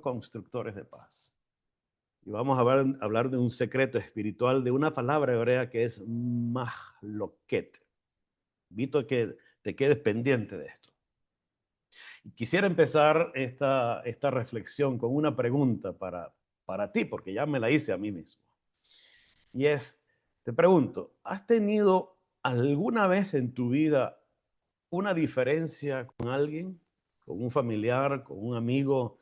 constructores de paz. Y vamos a hablar de un secreto espiritual, de una palabra hebrea que es mahloket. Invito a que te quedes pendiente de esto. Y quisiera empezar esta reflexión con una pregunta para ti, porque ya me la hice a mí mismo. Y te pregunto, ¿has tenido alguna vez en tu vida una diferencia con alguien, con un familiar, con un amigo,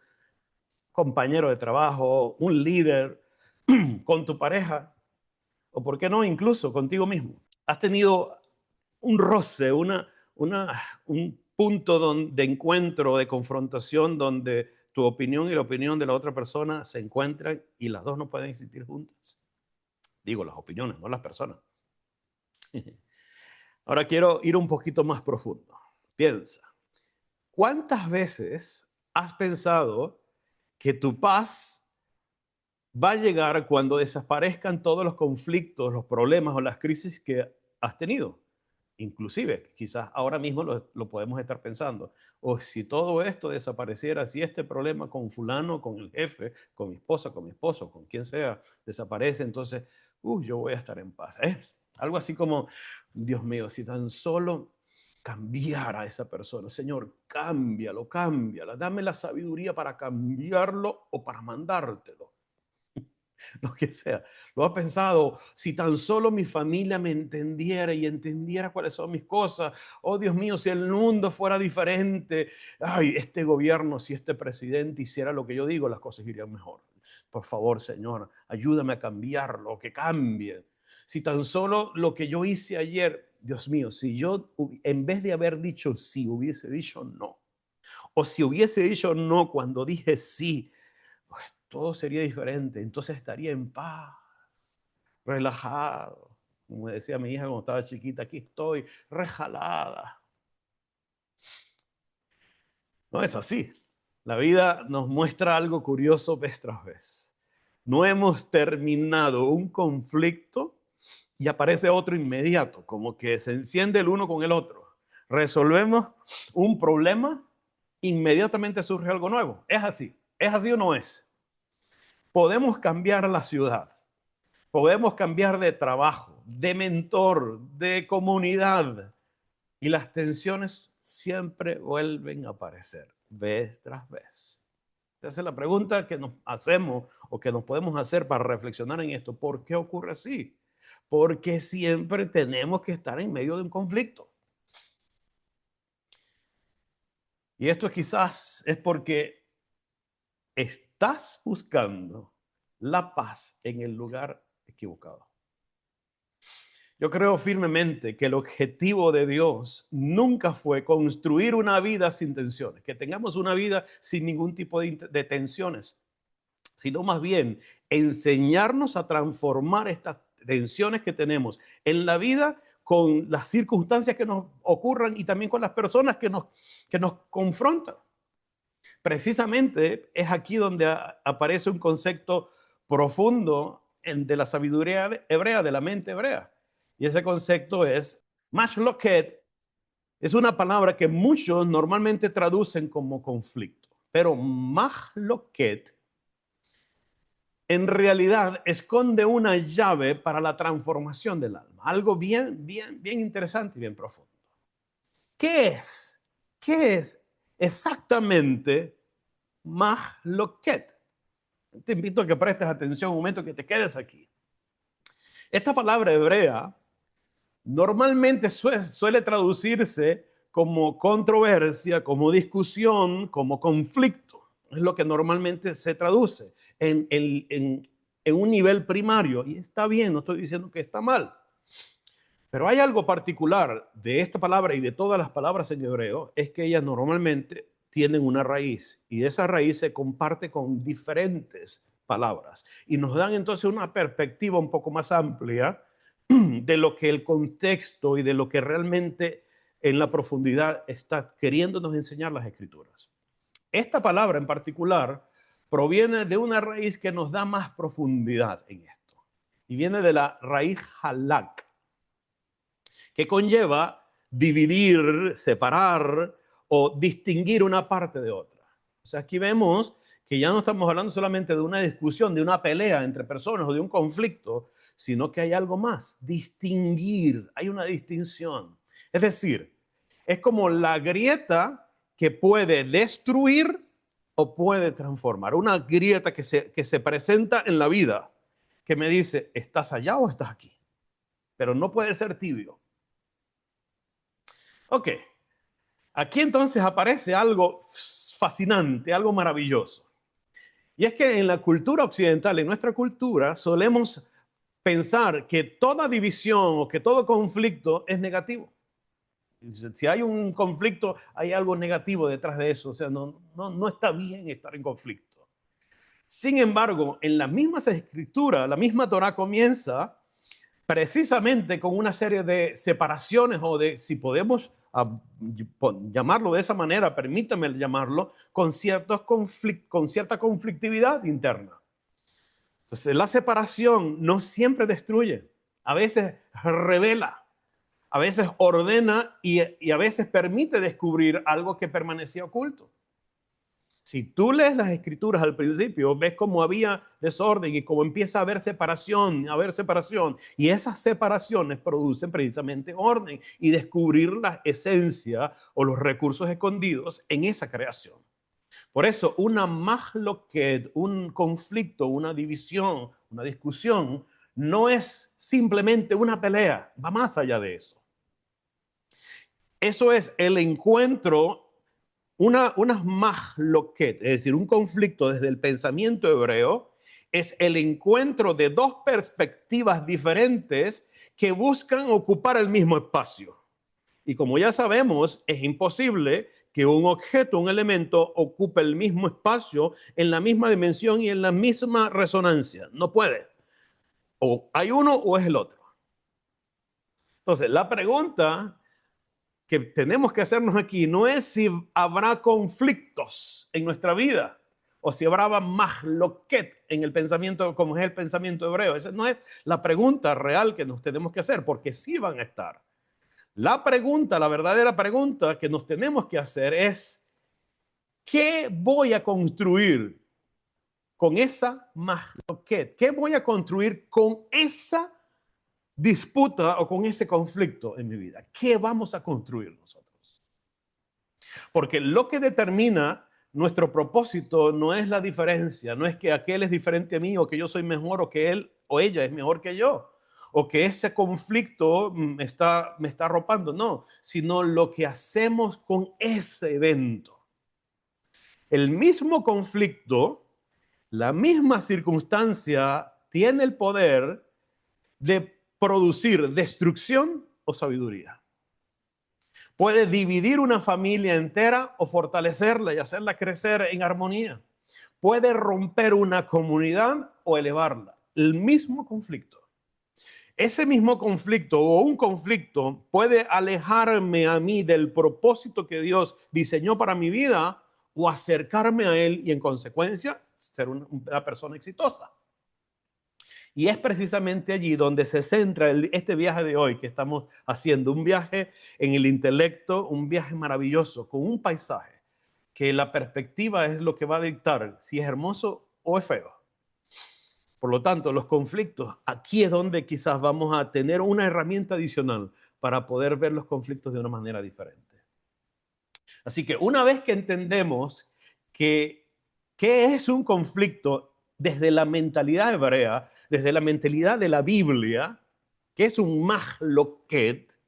compañero de trabajo, un líder, con tu pareja, o por qué no, incluso contigo mismo? ¿Has tenido un roce, un punto de encuentro, de confrontación, donde tu opinión y la opinión de la otra persona se encuentran y las dos no pueden existir juntas? Digo, las opiniones, no las personas. Ahora quiero ir un poquito más profundo. Piensa, ¿cuántas veces has pensado que tu paz va a llegar cuando desaparezcan todos los conflictos, los problemas o las crisis que has tenido? Inclusive, quizás ahora mismo lo podemos estar pensando. O si todo esto desapareciera, si este problema con fulano, con el jefe, con mi esposa, con mi esposo, con quien sea, desaparece, entonces, yo voy a estar en paz. Algo así como, Dios mío, si tan solo cambiara a esa persona. Señor, cámbialo, cámbiala. Dame la sabiduría para cambiarlo o para mandártelo. Lo que sea. Lo ha pensado, si tan solo mi familia me entendiera y entendiera cuáles son mis cosas. Oh, Dios mío, si el mundo fuera diferente. Ay, este gobierno, si este presidente hiciera lo que yo digo, las cosas irían mejor. Por favor, Señor, ayúdame a cambiarlo, que cambie. Si tan solo lo que yo hice ayer, Dios mío, si yo en vez de haber dicho sí, hubiese dicho no. O si hubiese dicho no cuando dije sí, pues todo sería diferente. Entonces estaría en paz, relajado. Como decía mi hija cuando estaba chiquita, aquí estoy, rejalada. No es así. La vida nos muestra algo curioso vez tras vez. No hemos terminado un conflicto y aparece otro inmediato, como que se enciende el uno con el otro. Resolvemos un problema, inmediatamente surge algo nuevo. ¿Es así o no es? Podemos cambiar la ciudad, podemos cambiar de trabajo, de mentor, de comunidad, y las tensiones siempre vuelven a aparecer, vez tras vez. Entonces la pregunta que nos hacemos o que nos podemos hacer para reflexionar en esto, ¿por qué ocurre así? Porque siempre tenemos que estar en medio de un conflicto. Y esto quizás es porque estás buscando la paz en el lugar equivocado. Yo creo firmemente que el objetivo de Dios nunca fue construir una vida sin tensiones, que tengamos una vida sin ningún tipo de tensiones, sino más bien enseñarnos a transformar estas tensiones que tenemos en la vida con las circunstancias que nos ocurran y también con las personas que nos confrontan. Precisamente es aquí donde aparece un concepto profundo de la sabiduría hebrea, de la mente hebrea. Y ese concepto es mashloket. Es una palabra que muchos normalmente traducen como conflicto. Pero mahloket en realidad esconde una llave para la transformación del alma. Algo bien, bien, bien interesante y bien profundo. ¿Qué es? ¿Qué es exactamente mahloket? Te invito a que prestes atención un momento, que te quedes aquí. Esta palabra hebrea normalmente suele traducirse como controversia, como discusión, como conflicto. Es lo que normalmente se traduce en un nivel primario. Y está bien, no estoy diciendo que está mal. Pero hay algo particular de esta palabra y de todas las palabras en hebreo, es que ellas normalmente tienen una raíz y esa raíz se comparte con diferentes palabras y nos dan entonces una perspectiva un poco más amplia de lo que el contexto y de lo que realmente en la profundidad está queriéndonos enseñar las escrituras. Esta palabra en particular proviene de una raíz que nos da más profundidad en esto y viene de la raíz halak, que conlleva dividir, separar o distinguir una parte de otra. O sea, aquí vemos que ya no estamos hablando solamente de una discusión, de una pelea entre personas o de un conflicto, sino que hay algo más, distinguir, hay una distinción. Es decir, es como la grieta que puede destruir o puede transformar. Una grieta que se presenta en la vida, que me dice, ¿estás allá o estás aquí? Pero no puede ser tibio. Ok, aquí entonces aparece algo fascinante, algo maravilloso. Y es que en la cultura occidental, en nuestra cultura, solemos pensar que toda división o que todo conflicto es negativo. Si hay un conflicto, hay algo negativo detrás de eso. O sea, no está bien estar en conflicto. Sin embargo, en las mismas escrituras, la misma Torah comienza precisamente con una serie de separaciones o de, si podemos llamarlo de esa manera, permítame llamarlo, con cierta conflictividad interna. Entonces, la separación no siempre destruye, a veces revela, a veces ordena y a veces permite descubrir algo que permanecía oculto. Si tú lees las escrituras al principio, ves cómo había desorden y cómo empieza a haber separación, y esas separaciones producen precisamente orden y descubrir la esencia o los recursos escondidos en esa creación. Por eso, una mahloket, un conflicto, una división, una discusión, no es simplemente una pelea, va más allá de eso. Eso es el encuentro, una mahloket, es decir, un conflicto desde el pensamiento hebreo, es el encuentro de dos perspectivas diferentes que buscan ocupar el mismo espacio. Y como ya sabemos, es imposible que un objeto, un elemento, ocupe el mismo espacio en la misma dimensión y en la misma resonancia. No puede. O hay uno o es el otro. Entonces, la pregunta que tenemos que hacernos aquí no es si habrá conflictos en nuestra vida o si habrá mahloket en el pensamiento, como es el pensamiento hebreo. Esa no es la pregunta real que nos tenemos que hacer, porque sí van a estar. La pregunta, la verdadera pregunta que nos tenemos que hacer es, ¿qué voy a construir con esa mahloket? ¿Qué voy a construir con esa disputa o con ese conflicto en mi vida? ¿Qué vamos a construir nosotros? Porque lo que determina nuestro propósito no es la diferencia, no es que aquel es diferente a mí o que yo soy mejor o que él o ella es mejor que yo o que ese conflicto me está arropando, no, sino lo que hacemos con ese evento. El mismo conflicto, la misma circunstancia tiene el poder de producir destrucción o sabiduría. Puede dividir una familia entera o fortalecerla y hacerla crecer en armonía. Puede romper una comunidad o elevarla. El mismo conflicto. Ese mismo conflicto o un conflicto puede alejarme a mí del propósito que Dios diseñó para mi vida o acercarme a Él y en consecuencia ser una persona exitosa. Y es precisamente allí donde se centra este viaje de hoy que estamos haciendo, un viaje en el intelecto, un viaje maravilloso, con un paisaje, que la perspectiva es lo que va a dictar si es hermoso o es feo. Por lo tanto, los conflictos, aquí es donde quizás vamos a tener una herramienta adicional para poder ver los conflictos de una manera diferente. Así que una vez que entendemos qué es un conflicto desde la mentalidad hebrea, desde la mentalidad de la Biblia, que es un mahloket,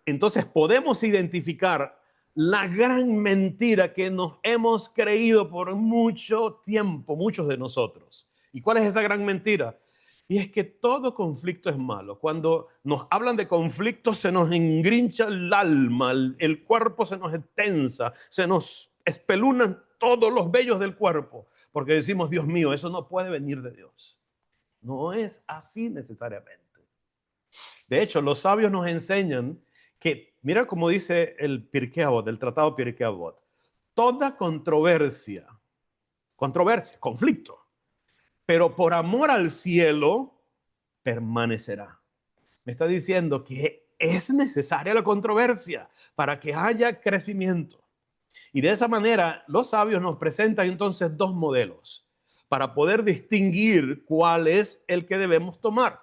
entonces podemos identificar la gran mentira que nos hemos creído por mucho tiempo, muchos de nosotros. ¿Y cuál es esa gran mentira? Y es que todo conflicto es malo. Cuando nos hablan de conflictos se nos engrincha el alma, el cuerpo se nos tensa, se nos espelunan todos los vellos del cuerpo, porque decimos, Dios mío, eso no puede venir de Dios. No es así necesariamente. De hecho, los sabios nos enseñan que, mira cómo dice el Pirkei Avot, el tratado Pirkei Avot, toda controversia, conflicto, pero por amor al cielo, permanecerá. Me está diciendo que es necesaria la controversia para que haya crecimiento. Y de esa manera, los sabios nos presentan entonces dos modelos para poder distinguir cuál es el que debemos tomar.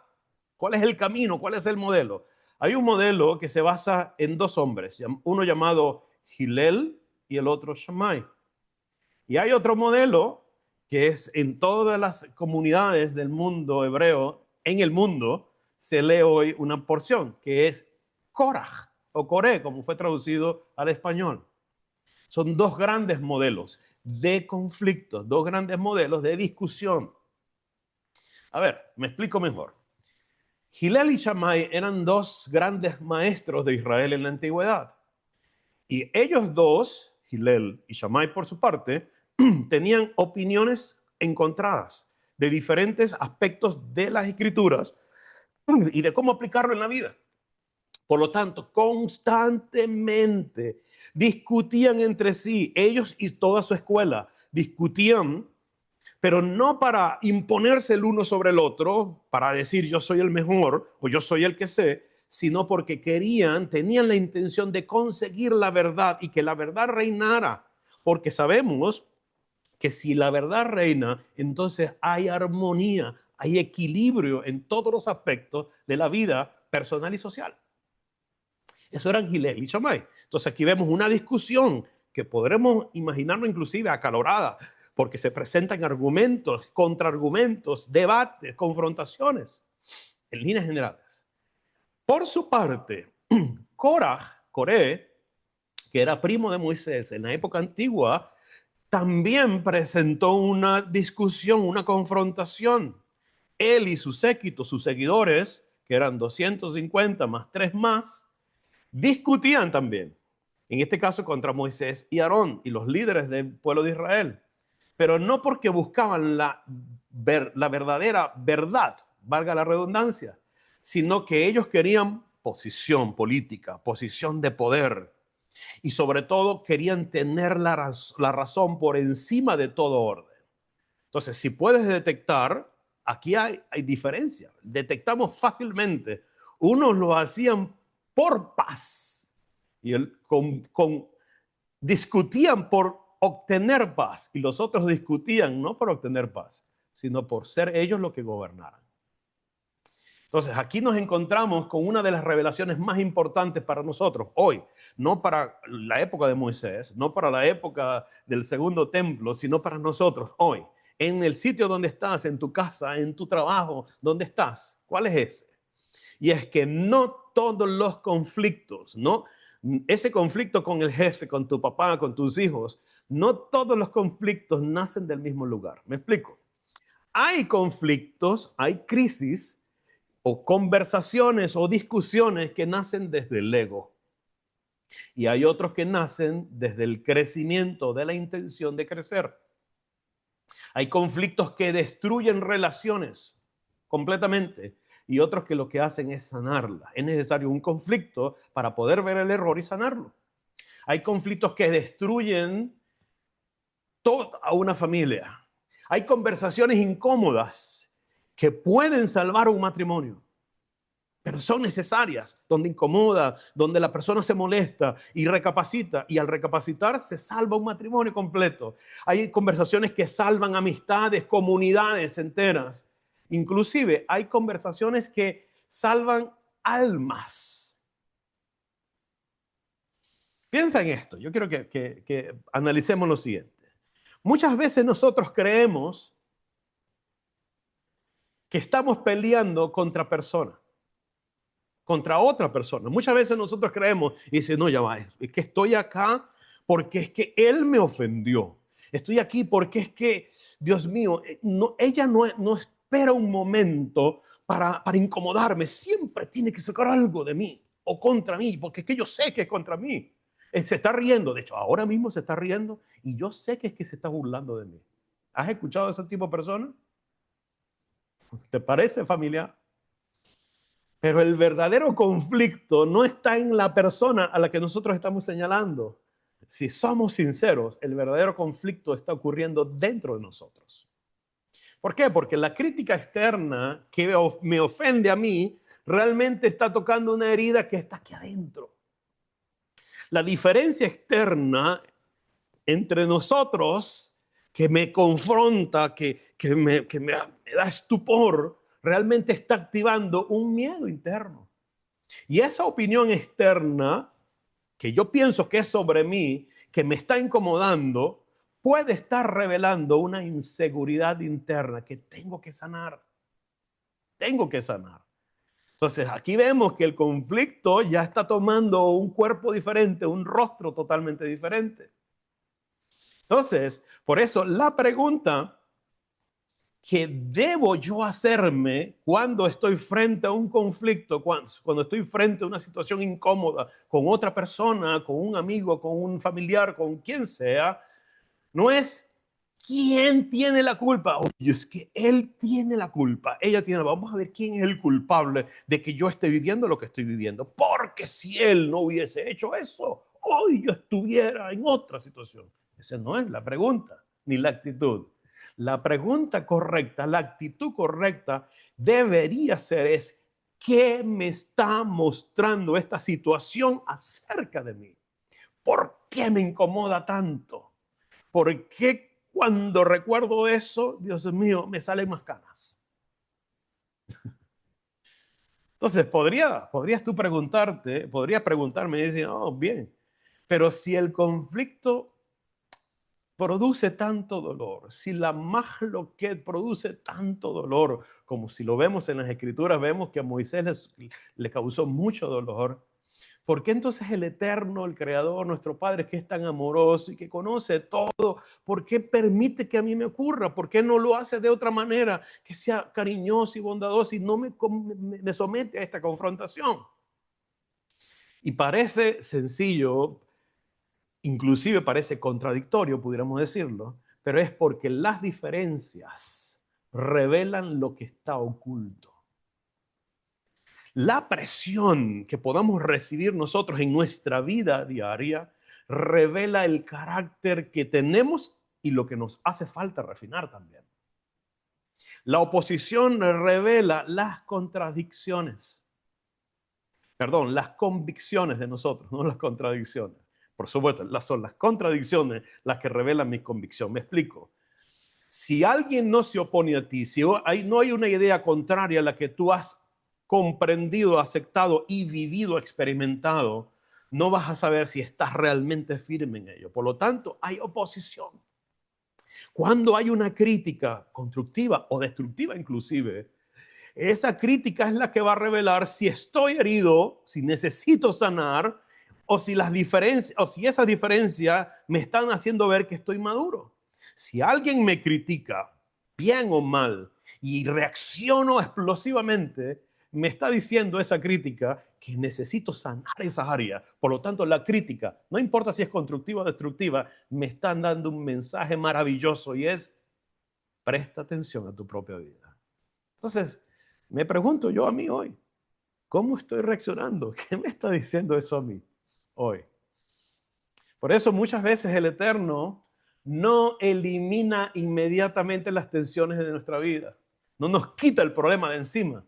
¿Cuál es el camino? ¿Cuál es el modelo? Hay un modelo que se basa en dos hombres, uno llamado Hillel y el otro Shammai. Y hay otro modelo que es en todas las comunidades del mundo hebreo, en el mundo, se lee hoy una porción, que es Korah o Coré, como fue traducido al español. Son dos grandes modelos de conflictos, dos grandes modelos de discusión. A ver, me explico mejor. Hillel y Shammai eran dos grandes maestros de Israel en la antigüedad. Y ellos dos, Hillel y Shammai por su parte, tenían opiniones encontradas de diferentes aspectos de las escrituras y de cómo aplicarlo en la vida. Por lo tanto, constantemente discutían entre sí, ellos y toda su escuela, discutían, pero no para imponerse el uno sobre el otro, para decir yo soy el mejor o yo soy el que sé, sino porque tenían la intención de conseguir la verdad y que la verdad reinara, porque sabemos que si la verdad reina, entonces hay armonía, hay equilibrio en todos los aspectos de la vida personal y social. Eso eran Hillel y Shammai. Entonces aquí vemos una discusión que podremos imaginarlo inclusive acalorada, porque se presentan argumentos, contraargumentos, debates, confrontaciones, en líneas generales. Por su parte, Coré, que era primo de Moisés en la época antigua, también presentó una discusión, una confrontación. Él y su séquito, sus seguidores, que eran 250 más 3 más, discutían también, en este caso contra Moisés y Aarón y los líderes del pueblo de Israel, pero no porque buscaban la verdadera verdad, valga la redundancia, sino que ellos querían posición política, posición de poder, y sobre todo querían tener la razón por encima de todo orden. Entonces, si puedes detectar, aquí hay diferencia. Detectamos fácilmente. Unos lo hacían por paz y discutían por obtener paz y los otros discutían no por obtener paz, sino por ser ellos los que gobernaran. Entonces, aquí nos encontramos con una de las revelaciones más importantes para nosotros hoy, no para la época de Moisés, no para la época del segundo templo, sino para nosotros hoy, en el sitio donde estás, en tu casa, en tu trabajo, donde estás. ¿Cuál es ese? Y es que no todos los conflictos, ¿no? Ese conflicto con el jefe, con tu papá, con tus hijos, no todos los conflictos nacen del mismo lugar. ¿Me explico? Hay conflictos, hay crisis o conversaciones o discusiones que nacen desde el ego. Y hay otros que nacen desde el crecimiento, de la intención de crecer. Hay conflictos que destruyen relaciones completamente y otros que lo que hacen es sanarla. Es necesario un conflicto para poder ver el error y sanarlo. Hay conflictos que destruyen toda una familia. Hay conversaciones incómodas que pueden salvar un matrimonio, pero son necesarias, donde incomoda, donde la persona se molesta y recapacita, y al recapacitar se salva un matrimonio completo. Hay conversaciones que salvan amistades, comunidades enteras. Inclusive hay conversaciones que salvan almas. Piensa en esto, yo quiero que analicemos lo siguiente. Muchas veces nosotros creemos que estamos peleando contra personas, contra otra persona. Muchas veces nosotros creemos y dice, no, ya va, es que estoy acá porque es que él me ofendió. Estoy aquí porque es que, Dios mío, no, ella no espera un momento para incomodarme. Siempre tiene que sacar algo de mí o contra mí, porque es que yo sé que es contra mí. Se está riendo, de hecho, ahora mismo se está riendo y yo sé que es que se está burlando de mí. ¿Has escuchado a ese tipo de personas? ¿Te parece, familiar? Pero el verdadero conflicto no está en la persona a la que nosotros estamos señalando. Si somos sinceros, el verdadero conflicto está ocurriendo dentro de nosotros. ¿Por qué? Porque la crítica externa que me ofende a mí realmente está tocando una herida que está aquí adentro. La diferencia externa entre nosotros que me confronta, que me da estupor, realmente está activando un miedo interno. Y esa opinión externa, que yo pienso que es sobre mí, que me está incomodando, puede estar revelando una inseguridad interna que tengo que sanar. Tengo que sanar. Entonces, aquí vemos que el conflicto ya está tomando un cuerpo diferente, un rostro totalmente diferente. Entonces, por eso la pregunta que debo yo hacerme cuando estoy frente a un conflicto, cuando estoy frente a una situación incómoda con otra persona, con un amigo, con un familiar, con quien sea, no es quién tiene la culpa. Oye, es que él tiene la culpa, ella tiene la culpa. Vamos a ver quién es el culpable de que yo esté viviendo lo que estoy viviendo. Porque si él no hubiese hecho eso, hoy yo estuviera en otra situación. Esa no es la pregunta, ni la actitud. La pregunta correcta, la actitud correcta debería ser es, ¿qué me está mostrando esta situación acerca de mí? ¿Por qué me incomoda tanto? ¿Por qué cuando recuerdo eso, Dios mío, me salen más canas? Entonces, podrías tú podrías preguntarme y decir, oh, bien, pero si el conflicto produce tanto dolor, si la Mahloket produce tanto dolor, como si lo vemos en las Escrituras, vemos que a Moisés le causó mucho dolor. ¿Por qué entonces el Eterno, el Creador, nuestro Padre, que es tan amoroso y que conoce todo, por qué permite que a mí me ocurra? ¿Por qué no lo hace de otra manera, que sea cariñoso y bondadoso y no me somete a esta confrontación? Y parece sencillo, inclusive parece contradictorio, pudiéramos decirlo, pero es porque las diferencias revelan lo que está oculto. La presión que podamos recibir nosotros en nuestra vida diaria revela el carácter que tenemos y lo que nos hace falta refinar también. La oposición revela las contradicciones, perdón, las convicciones de nosotros, no las contradicciones. Por supuesto, son las contradicciones las que revelan mi convicción. Me explico. Si alguien no se opone a ti, si no hay una idea contraria a la que tú has comprendido, aceptado y vivido, experimentado, no vas a saber si estás realmente firme en ello. Por lo tanto, hay oposición. Cuando hay una crítica constructiva o destructiva inclusive, esa crítica es la que va a revelar si estoy herido, si necesito sanar, o si las diferencias, o si esas diferencias me están haciendo ver que estoy maduro. Si alguien me critica, bien o mal, y reacciono explosivamente, me está diciendo esa crítica que necesito sanar esas áreas. Por lo tanto, la crítica, no importa si es constructiva o destructiva, me están dando un mensaje maravilloso y es, presta atención a tu propia vida. Entonces, me pregunto yo a mí hoy, ¿cómo estoy reaccionando? ¿Qué me está diciendo eso a mí hoy? Por eso muchas veces el Eterno no elimina inmediatamente las tensiones de nuestra vida. No nos quita el problema de encima.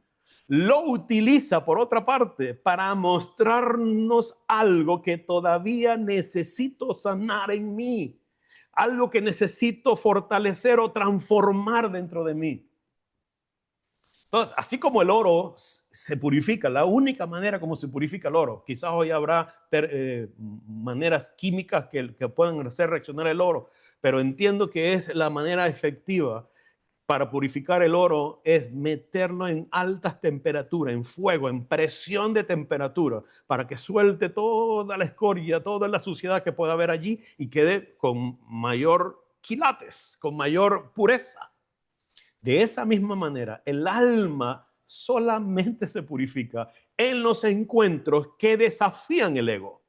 Lo utiliza, por otra parte, para mostrarnos algo que todavía necesito sanar en mí. Algo que necesito fortalecer o transformar dentro de mí. Entonces, así como el oro se purifica, la única manera como se purifica el oro, quizás hoy habrá maneras químicas que puedan hacer reaccionar el oro, pero entiendo que es la manera efectiva para purificar el oro es meterlo en altas temperaturas, en fuego, en presión de temperatura, para que suelte toda la escoria, toda la suciedad que pueda haber allí y quede con mayor quilates, con mayor pureza. De esa misma manera, el alma solamente se purifica en los encuentros que desafían el ego.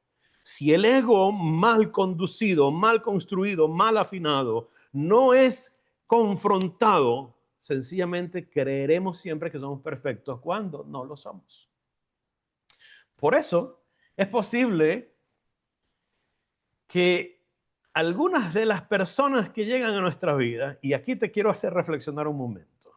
Si el ego mal conducido, mal construido, mal afinado, no es confrontado, sencillamente creeremos siempre que somos perfectos cuando no lo somos. Por eso es posible que algunas de las personas que llegan a nuestra vida, y aquí te quiero hacer reflexionar un momento,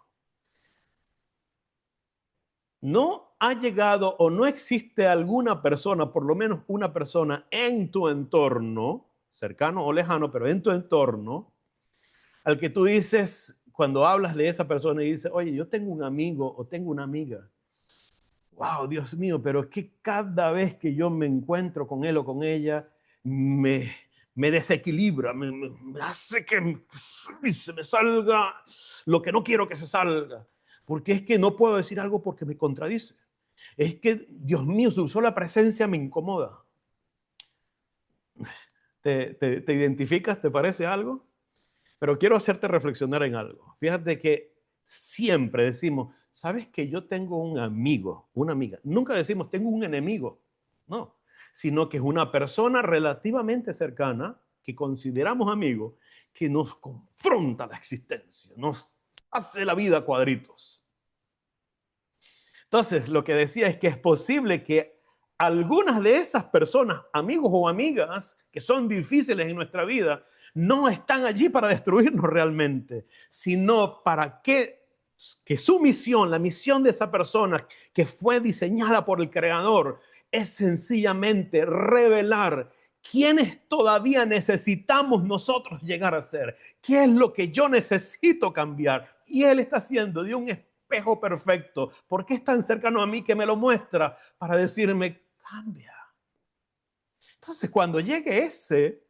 no ha llegado o no existe alguna persona, por lo menos una persona en tu entorno, cercano o lejano, pero en tu entorno, al que tú dices, cuando hablas de esa persona y dices, oye, yo tengo un amigo o tengo una amiga. Wow, Dios mío, pero es que cada vez que yo me encuentro con él o con ella, me desequilibra, me hace que se me salga lo que no quiero que se salga. Porque es que no puedo decir algo porque me contradice. Es que, Dios mío, su sola presencia me incomoda. ¿Te identificas? ¿Te parece algo? Pero quiero hacerte reflexionar en algo. Fíjate que siempre decimos, ¿sabes que yo tengo un amigo, una amiga? Nunca decimos, tengo un enemigo. No, sino que es una persona relativamente cercana que consideramos amigo, que nos confronta la existencia, nos hace la vida a cuadritos. Entonces, lo que decía es que es posible que algunas de esas personas, amigos o amigas, que son difíciles en nuestra vida, no están allí para destruirnos realmente, sino para que su misión, la misión de esa persona que fue diseñada por el Creador, es sencillamente revelar quiénes todavía necesitamos nosotros llegar a ser, qué es lo que yo necesito cambiar. Y Él está haciendo de un espejo perfecto. ¿Por qué es tan cercano a mí que me lo muestra? Para decirme, cambia. Entonces, cuando llegue ese,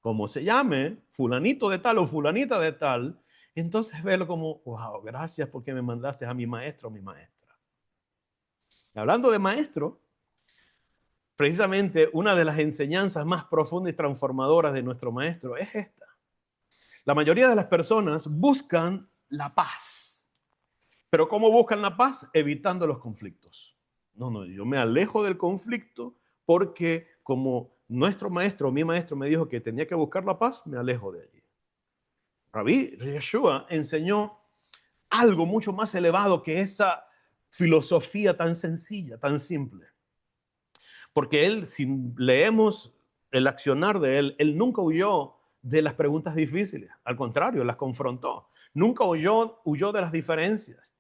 como se llame, fulanito de tal o fulanita de tal, entonces velo como, wow, gracias porque me mandaste a mi maestro o mi maestra. Y hablando de maestro, precisamente una de las enseñanzas más profundas y transformadoras de nuestro maestro es esta. La mayoría de las personas buscan la paz. Pero ¿cómo buscan la paz? Evitando los conflictos. No, yo me alejo del conflicto porque como nuestro maestro, mi maestro me dijo que tenía que buscar la paz, me alejo de allí. Rabí Yeshua enseñó algo mucho más elevado que esa filosofía tan sencilla, tan simple. Porque él, si leemos el accionar de él, él nunca huyó de las preguntas difíciles. Al contrario, las confrontó. Nunca huyó de las diferencias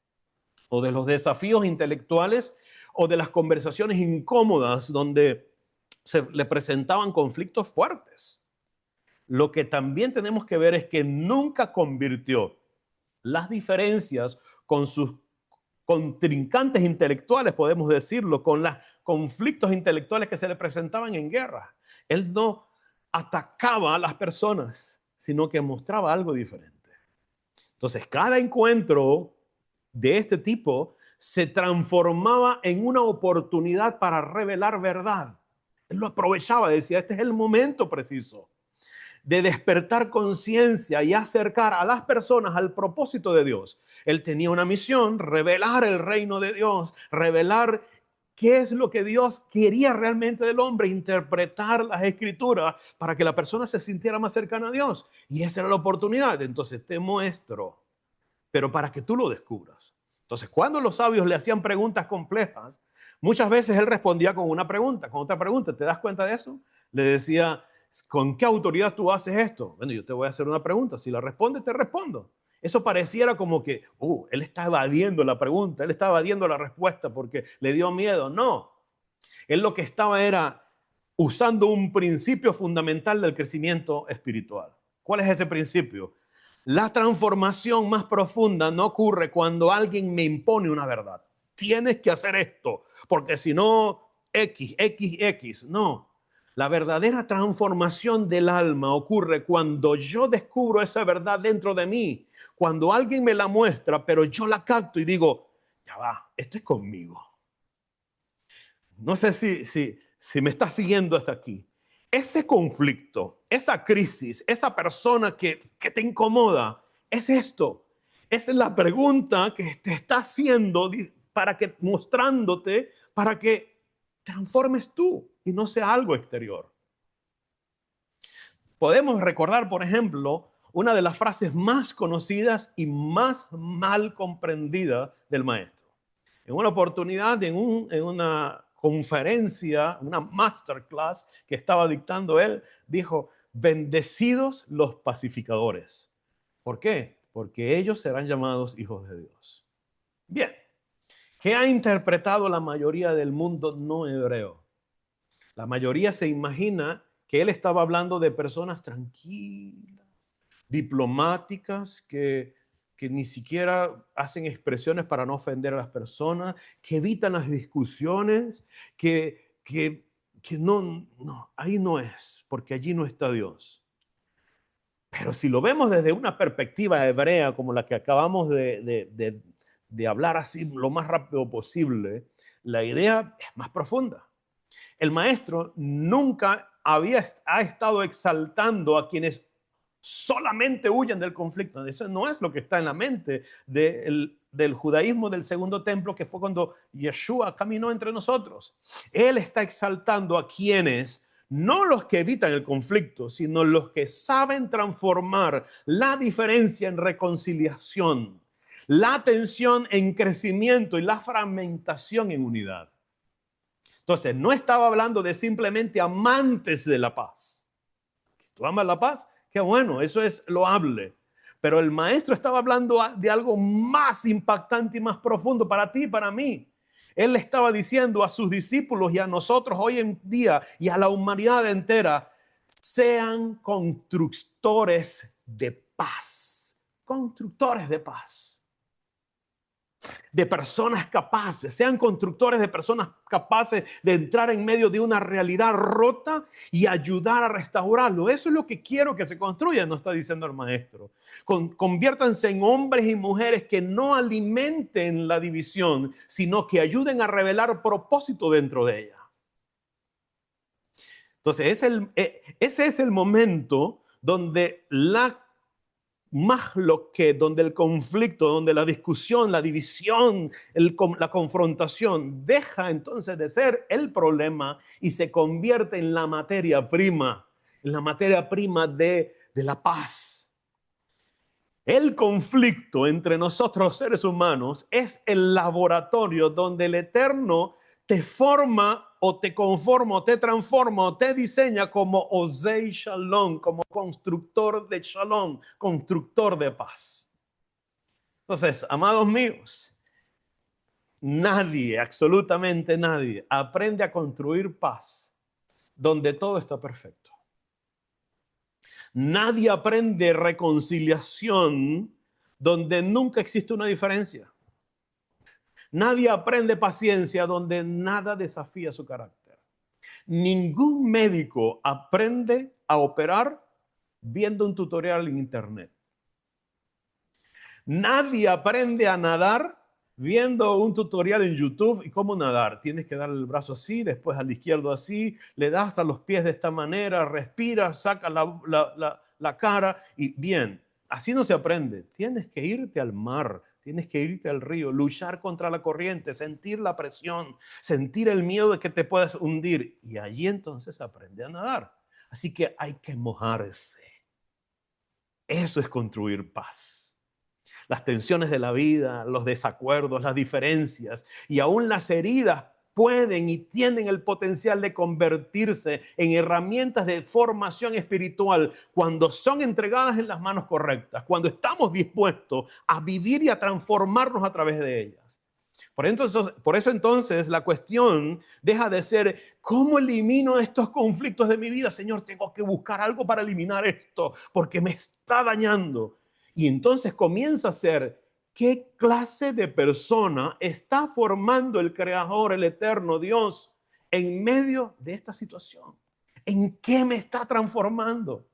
o de los desafíos intelectuales o de las conversaciones incómodas donde se le presentaban conflictos fuertes. Lo que también tenemos que ver es que nunca convirtió las diferencias con sus contrincantes intelectuales, podemos decirlo, con los conflictos intelectuales que se le presentaban en guerra. Él no atacaba a las personas, sino que mostraba algo diferente. Entonces, cada encuentro de este tipo se transformaba en una oportunidad para revelar verdad. Él lo aprovechaba, decía, este es el momento preciso de despertar conciencia y acercar a las personas al propósito de Dios. Él tenía una misión, revelar el reino de Dios, revelar qué es lo que Dios quería realmente del hombre, interpretar las escrituras para que la persona se sintiera más cercana a Dios. Y esa era la oportunidad. Entonces te muestro, pero para que tú lo descubras. Entonces, cuando los sabios le hacían preguntas complejas, muchas veces él respondía con una pregunta, con otra pregunta. ¿Te das cuenta de eso? Le decía, ¿con qué autoridad tú haces esto? Bueno, yo te voy a hacer una pregunta. Si la respondes, te respondo. Eso pareciera como que, él está evadiendo la pregunta, él está evadiendo la respuesta porque le dio miedo. No, él lo que estaba era usando un principio fundamental del crecimiento espiritual. ¿Cuál es ese principio? La transformación más profunda no ocurre cuando alguien me impone una verdad. Tienes que hacer esto, porque si no, X. No. La verdadera transformación del alma ocurre cuando yo descubro esa verdad dentro de mí, cuando alguien me la muestra, pero yo la capto y digo, ya va, esto es conmigo. No sé si me está siguiendo hasta aquí. Ese conflicto, esa crisis, esa persona que te incomoda, es esto. Esa es la pregunta que te está haciendo mostrándote para que transformes tú y no sea algo exterior. Podemos recordar, por ejemplo, una de las frases más conocidas y más mal comprendidas del maestro. En una oportunidad, en una conferencia, una masterclass que estaba dictando él, dijo, bendecidos los pacificadores. ¿Por qué? Porque ellos serán llamados hijos de Dios. Bien, ¿qué ha interpretado la mayoría del mundo no hebreo? La mayoría se imagina que él estaba hablando de personas tranquilas, diplomáticas, que ni siquiera hacen expresiones para no ofender a las personas, que evitan las discusiones, que no, ahí no es, porque allí no está Dios. Pero si lo vemos desde una perspectiva hebrea como la que acabamos de hablar así lo más rápido posible, la idea es más profunda. El maestro nunca ha estado exaltando a quienes solamente huyen del conflicto. Eso no es lo que está en la mente del judaísmo del segundo templo, que fue cuando Yeshua caminó entre nosotros. Él está exaltando a quienes, no los que evitan el conflicto, sino los que saben transformar la diferencia en reconciliación, la tensión en crecimiento y la fragmentación en unidad. Entonces, no estaba hablando de simplemente amantes de la paz. ¿Tú amas la paz? Qué bueno, eso es loable. Pero el maestro estaba hablando de algo más impactante y más profundo para ti y para mí. Él le estaba diciendo a sus discípulos y a nosotros hoy en día y a la humanidad entera, sean constructores de paz. Constructores de paz. De personas capaces, sean constructores de personas capaces de entrar en medio de una realidad rota y ayudar a restaurarlo. Eso es lo que quiero que se construya, nos está diciendo el maestro. Conviértanse en hombres y mujeres que no alimenten la división, sino que ayuden a revelar propósito dentro de ella. Entonces, ese es el momento donde donde el conflicto, donde la discusión, la división, la confrontación deja entonces de ser el problema y se convierte en la materia prima de la paz. El conflicto entre nosotros seres humanos es el laboratorio donde el Eterno te forma o te conforma o te transforma o te diseña como Osei Shalom, como constructor de Shalom, constructor de paz. Entonces, amados míos, nadie, absolutamente nadie, aprende a construir paz donde todo está perfecto. Nadie aprende reconciliación donde nunca existe una diferencia. Nadie aprende paciencia donde nada desafía su carácter. Ningún médico aprende a operar viendo un tutorial en internet. Nadie aprende a nadar viendo un tutorial en YouTube y cómo nadar. Tienes que dar el brazo así, después al izquierdo así, le das a los pies de esta manera, respiras, sacas la cara y bien. Así no se aprende. Tienes que irte al mar, tienes que irte al río, luchar contra la corriente, sentir la presión, sentir el miedo de que te puedas hundir. Y allí entonces aprende a nadar. Así que hay que mojarse. Eso es construir paz. Las tensiones de la vida, los desacuerdos, las diferencias y aún las heridas pueden y tienen el potencial de convertirse en herramientas de formación espiritual cuando son entregadas en las manos correctas, cuando estamos dispuestos a vivir y a transformarnos a través de ellas. Por eso entonces la cuestión deja de ser ¿cómo elimino estos conflictos de mi vida? Señor, tengo que buscar algo para eliminar esto porque me está dañando. Y entonces comienza a ser ¿qué clase de persona está formando el Creador, el Eterno Dios en medio de esta situación? ¿En qué me está transformando?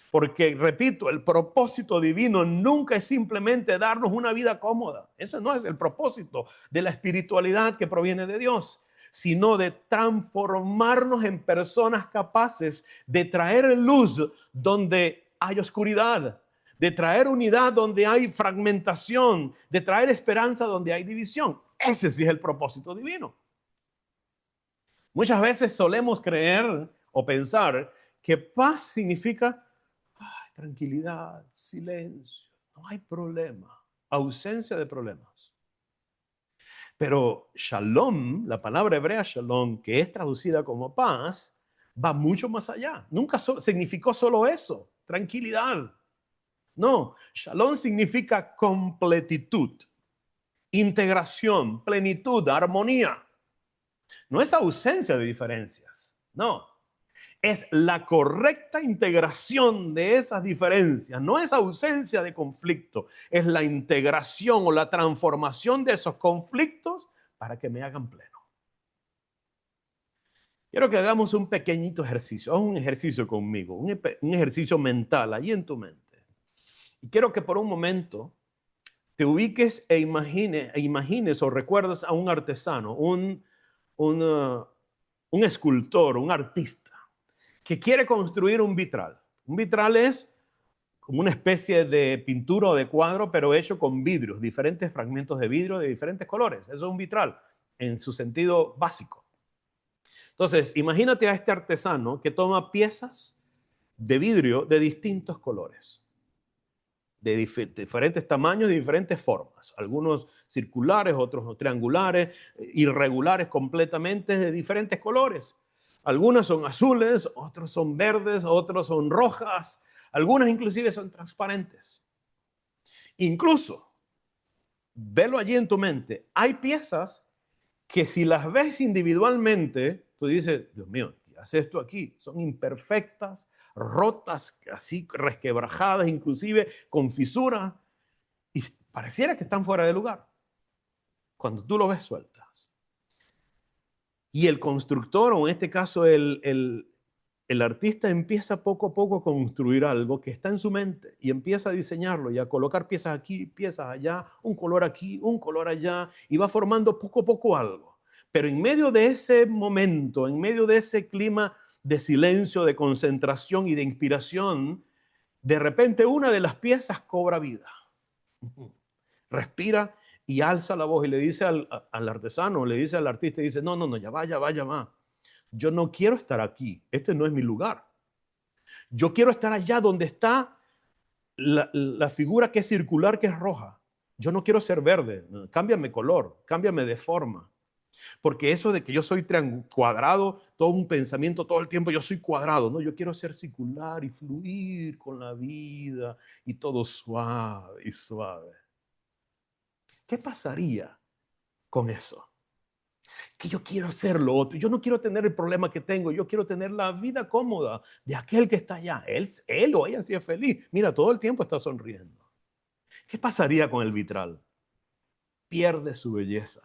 Porque, repito, el propósito divino nunca es simplemente darnos una vida cómoda. Ese no es el propósito de la espiritualidad que proviene de Dios, sino de transformarnos en personas capaces de traer luz donde hay oscuridad, de traer unidad donde hay fragmentación, de traer esperanza donde hay división. Ese sí es el propósito divino. Muchas veces solemos creer o pensar que paz significa tranquilidad, silencio, no hay problema, ausencia de problemas. Pero shalom, la palabra hebrea shalom, que es traducida como paz, va mucho más allá. Nunca significó solo eso, tranquilidad. No, shalom significa completitud, integración, plenitud, armonía. No es ausencia de diferencias, no. Es la correcta integración de esas diferencias, no es ausencia de conflicto, es la integración o la transformación de esos conflictos para que me hagan pleno. Quiero que hagamos un pequeñito ejercicio, haz un ejercicio conmigo, un ejercicio mental ahí en tu mente. Y quiero que por un momento te ubiques imagines o recuerdes a un artesano, un escultor, un artista que quiere construir un vitral. Un vitral es como una especie de pintura o de cuadro, pero hecho con vidrios, diferentes fragmentos de vidrio de diferentes colores. Eso es un vitral en su sentido básico. Entonces, imagínate a este artesano que toma piezas de vidrio de distintos colores, de diferentes tamaños, de diferentes formas. Algunos circulares, otros triangulares, irregulares completamente, de diferentes colores. Algunas son azules, otros son verdes, otros son rojas, algunas inclusive son transparentes. Incluso, velo allí en tu mente, hay piezas que si las ves individualmente, tú dices, Dios mío, ¿qué hace esto aquí? Son imperfectas, rotas, así resquebrajadas, inclusive con fisuras, y pareciera que están fuera de lugar. Cuando tú lo ves sueltas. Y el constructor, o en este caso el artista, empieza poco a poco a construir algo que está en su mente y empieza a diseñarlo y a colocar piezas aquí, piezas allá, un color aquí, un color allá, y va formando poco a poco algo. Pero en medio de ese momento, en medio de ese clima de silencio, de concentración y de inspiración, de repente una de las piezas cobra vida. Respira y alza la voz y le dice al artesano, le dice al artista, y dice, no, no, no, ya va, ya va, ya va. Yo no quiero estar aquí, este no es mi lugar. Yo quiero estar allá donde está la figura que es circular, que es roja. Yo no quiero ser verde, cámbiame color, cámbiame de forma. Porque eso de que yo soy cuadrado, todo un pensamiento todo el tiempo, yo soy cuadrado, no, yo quiero ser circular y fluir con la vida y todo suave y suave. ¿Qué pasaría con eso? Que yo quiero hacer lo otro, yo no quiero tener el problema que tengo, yo quiero tener la vida cómoda de aquel que está allá. Él o ella sí es feliz. Mira, todo el tiempo está sonriendo. ¿Qué pasaría con el vitral? Pierde su belleza.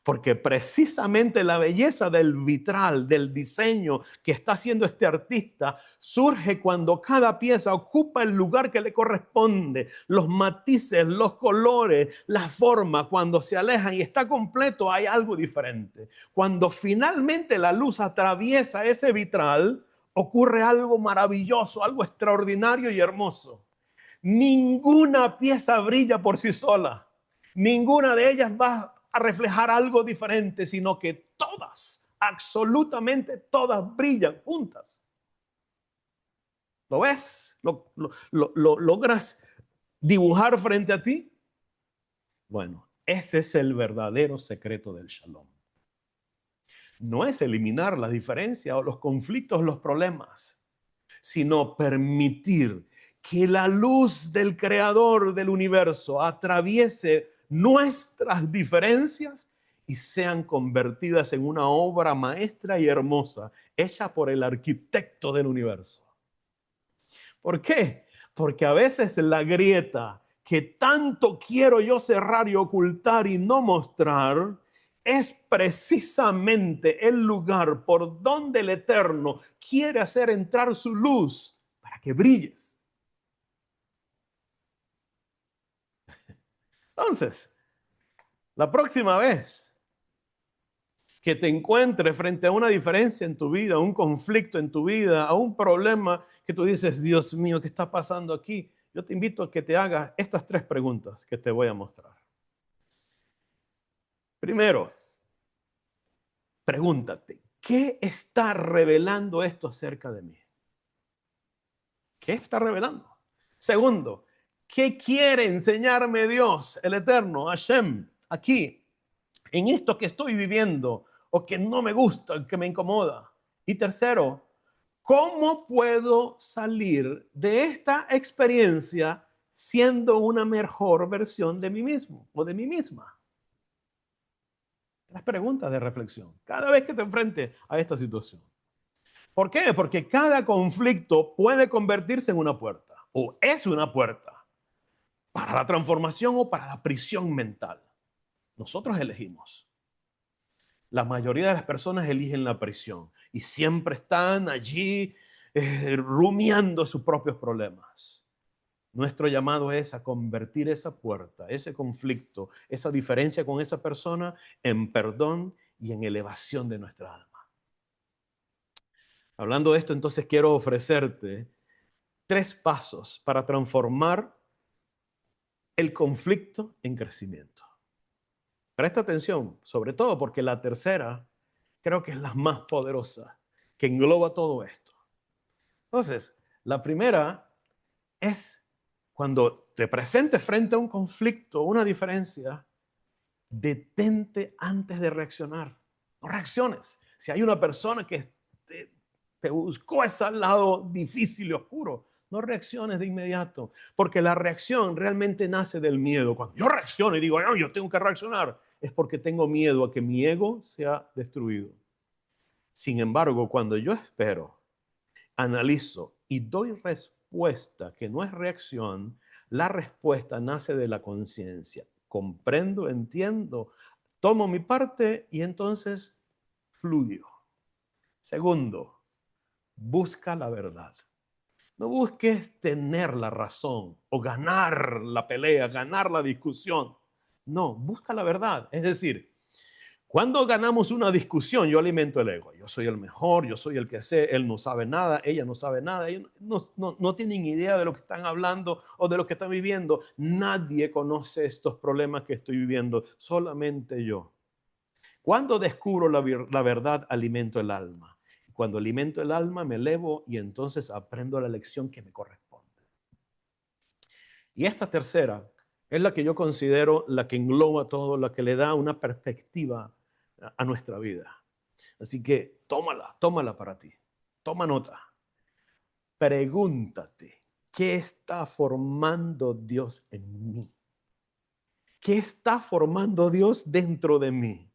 Porque precisamente la belleza del vitral, del diseño que está haciendo este artista, surge cuando cada pieza ocupa el lugar que le corresponde. Los matices, los colores, la forma, cuando se alejan y está completo, hay algo diferente. Cuando finalmente la luz atraviesa ese vitral, ocurre algo maravilloso, algo extraordinario y hermoso. Ninguna pieza brilla por sí sola. Ninguna de ellas va a reflejar algo diferente, sino que todas, absolutamente todas brillan juntas. ¿Lo ves? ¿Lo logras dibujar frente a ti? Bueno, ese es el verdadero secreto del shalom. No es eliminar las diferencias o los conflictos, los problemas, sino permitir que la luz del creador del universo atraviese nuestras diferencias y sean convertidas en una obra maestra y hermosa, hecha por el arquitecto del universo. ¿Por qué? Porque a veces la grieta que tanto quiero yo cerrar y ocultar y no mostrar es precisamente el lugar por donde el Eterno quiere hacer entrar su luz para que brilles. Entonces, la próxima vez que te encuentres frente a una diferencia en tu vida, a un conflicto en tu vida, a un problema que tú dices, Dios mío, ¿qué está pasando aquí? Yo te invito a que te hagas estas 3 preguntas que te voy a mostrar. Primero, pregúntate, ¿qué está revelando esto acerca de mí? ¿Qué está revelando? Segundo, ¿qué quiere enseñarme Dios, el Eterno, Hashem, aquí, en esto que estoy viviendo o que no me gusta, que me incomoda? Y tercero, ¿cómo puedo salir de esta experiencia siendo una mejor versión de mí mismo o de mí misma? Las preguntas de reflexión, cada vez que te enfrentes a esta situación. ¿Por qué? Porque cada conflicto puede convertirse en una puerta, o es una puerta, para la transformación o para la prisión mental. Nosotros elegimos. La mayoría de las personas eligen la prisión y siempre están allí rumiando sus propios problemas. Nuestro llamado es a convertir esa puerta, ese conflicto, esa diferencia con esa persona en perdón y en elevación de nuestra alma. Hablando de esto, entonces quiero ofrecerte 3 pasos para transformar el conflicto en crecimiento. Presta atención, sobre todo porque la tercera creo que es la más poderosa, que engloba todo esto. Entonces, la primera es cuando te presentes frente a un conflicto, una diferencia, detente antes de reaccionar. No reacciones. Si hay una persona que te buscó ese lado difícil y oscuro, no reacciones de inmediato, porque la reacción realmente nace del miedo. Cuando yo reacciono y digo, no, yo tengo que reaccionar, es porque tengo miedo a que mi ego sea destruido. Sin embargo, cuando yo espero, analizo y doy respuesta que no es reacción, la respuesta nace de la conciencia. Comprendo, entiendo, tomo mi parte y entonces fluyo. Segundo, busca la verdad. No busques tener la razón o ganar la pelea, ganar la discusión. No, busca la verdad. Es decir, cuando ganamos una discusión, yo alimento el ego. Yo soy el mejor, yo soy el que sé, él no sabe nada, ella no sabe nada, ellos no tienen idea de lo que están hablando o de lo que están viviendo. Nadie conoce estos problemas que estoy viviendo, solamente yo. Cuando descubro la verdad, alimento el alma. Cuando alimento el alma, me elevo y entonces aprendo la lección que me corresponde. Y esta tercera es la que yo considero la que engloba todo, la que le da una perspectiva a nuestra vida. Así que tómala para ti. Toma nota. Pregúntate, ¿qué está formando Dios en mí? ¿Qué está formando Dios dentro de mí?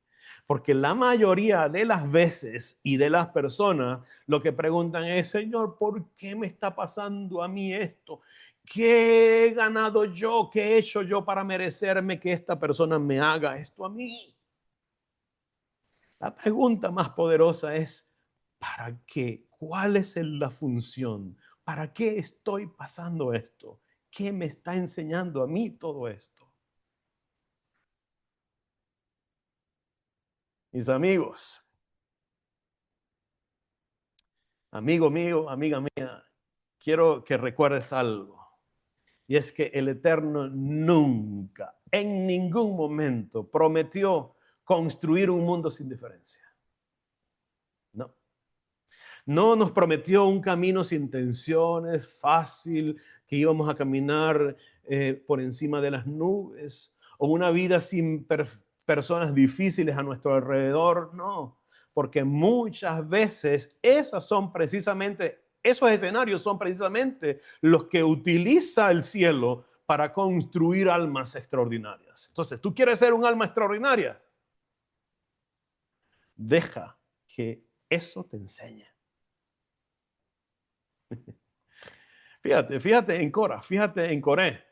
Porque la mayoría de las veces y de las personas lo que preguntan es, Señor, ¿por qué me está pasando a mí esto? ¿Qué he ganado yo? ¿Qué he hecho yo para merecerme que esta persona me haga esto a mí? La pregunta más poderosa es, ¿para qué? ¿Cuál es la función? ¿Para qué estoy pasando esto? ¿Qué me está enseñando a mí todo esto? Mis amigos, amigo mío, amiga mía, quiero que recuerdes algo. Y es que el Eterno nunca, en ningún momento, prometió construir un mundo sin diferencia. No. No nos prometió un camino sin tensiones, fácil, que íbamos a caminar por encima de las nubes, o una vida sin personas difíciles a nuestro alrededor. No, porque muchas veces esos escenarios son precisamente los que utiliza el cielo para construir almas extraordinarias. Entonces, ¿tú quieres ser un alma extraordinaria? Deja que eso te enseñe. Fíjate en Korah, fíjate en Coré.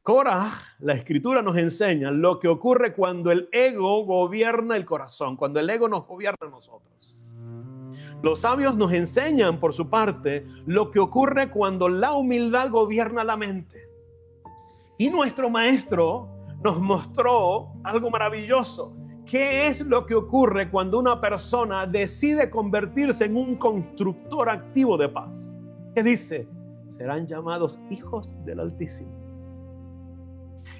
Korah, la escritura nos enseña lo que ocurre cuando el ego gobierna el corazón, cuando el ego nos gobierna a nosotros. Los sabios nos enseñan, por su parte, lo que ocurre cuando la humildad gobierna la mente. Y nuestro maestro nos mostró algo maravilloso. ¿Qué es lo que ocurre cuando una persona decide convertirse en un constructor activo de paz? ¿Qué dice? Serán llamados hijos del Altísimo.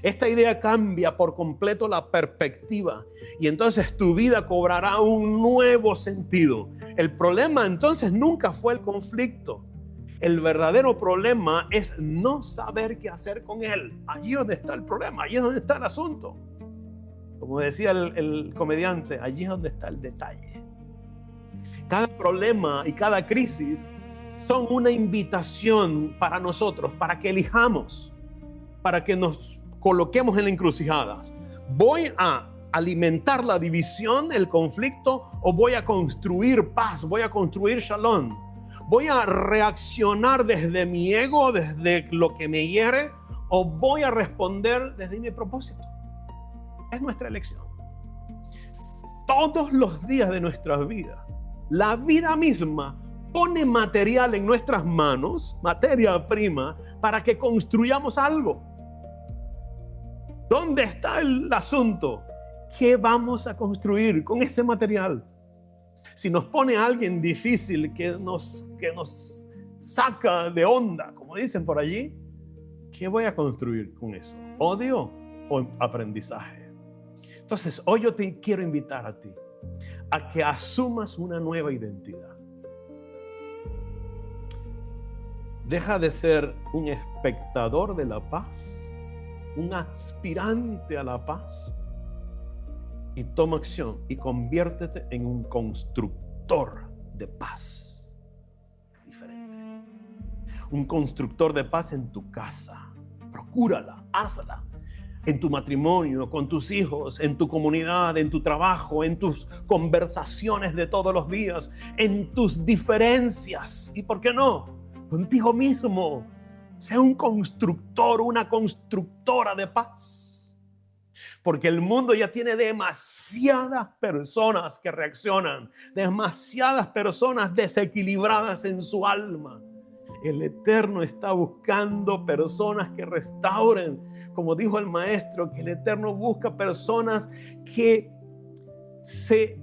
Esta idea cambia por completo la perspectiva y entonces tu vida cobrará un nuevo sentido. El problema entonces nunca fue el conflicto. El verdadero problema es no saber qué hacer con él. Allí es donde está el problema, allí es donde está el asunto. Como decía el comediante, allí es donde está el detalle. Cada problema y cada crisis son una invitación para nosotros, para que elijamos, para que nos coloquemos en la encrucijada. ¿Voy a alimentar la división, el conflicto, o voy a construir paz, voy a construir shalom? ¿Voy a reaccionar desde mi ego, desde lo que me hiere, o voy a responder desde mi propósito? Es nuestra elección. Todos los días de nuestras vidas, la vida misma pone material en nuestras manos, materia prima, para que construyamos algo. ¿Dónde está el asunto? ¿Qué vamos a construir con ese material? Si nos pone alguien difícil que nos saca de onda, como dicen por allí, ¿qué voy a construir con eso? ¿Odio o aprendizaje? Entonces, hoy yo te quiero invitar a ti a que asumas una nueva identidad. Deja de ser un espectador de la paz, un aspirante a la paz, y toma acción y conviértete en un constructor de paz diferente. Un constructor de paz en tu casa. Procúrala, hazla. En tu matrimonio, con tus hijos, en tu comunidad, en tu trabajo, en tus conversaciones de todos los días, en tus diferencias. ¿Y por qué no? Contigo mismo. Sea un constructor, una constructora de paz. Porque el mundo ya tiene demasiadas personas que reaccionan, demasiadas personas desequilibradas en su alma. El Eterno está buscando personas que restauren, como dijo el maestro, que el Eterno busca personas que se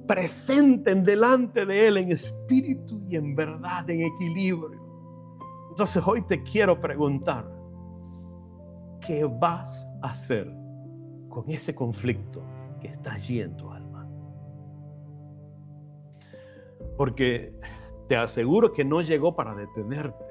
presenten delante de Él en espíritu y en verdad, en equilibrio. Entonces hoy te quiero preguntar, ¿qué vas a hacer con ese conflicto que está allí en tu alma? Porque te aseguro que no llegó para detenerte,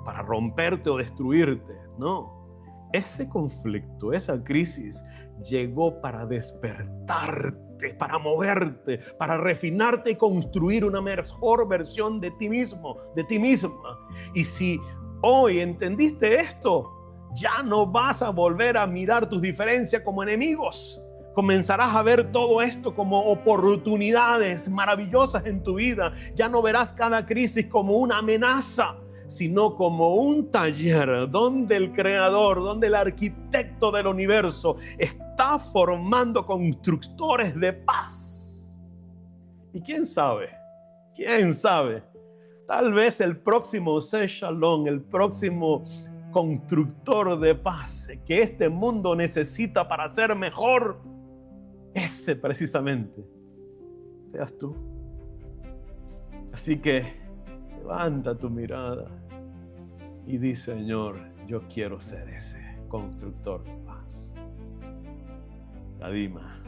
para romperte o destruirte. No, ese conflicto, esa crisis llegó para despertarte, para moverte, para refinarte y construir una mejor versión de ti mismo, de ti misma. Y si hoy entendiste esto, ya no vas a volver a mirar tus diferencias como enemigos. Comenzarás a ver todo esto como oportunidades maravillosas en tu vida. Ya no verás cada crisis como una amenaza, sino como un taller donde el creador, donde el arquitecto del universo está formando constructores de paz. Y quién sabe, tal vez el próximo Shalom, el próximo constructor de paz que este mundo necesita para ser mejor, ese precisamente seas tú. Así que levanta tu mirada y di: Señor, yo quiero ser ese constructor de paz. Kadima.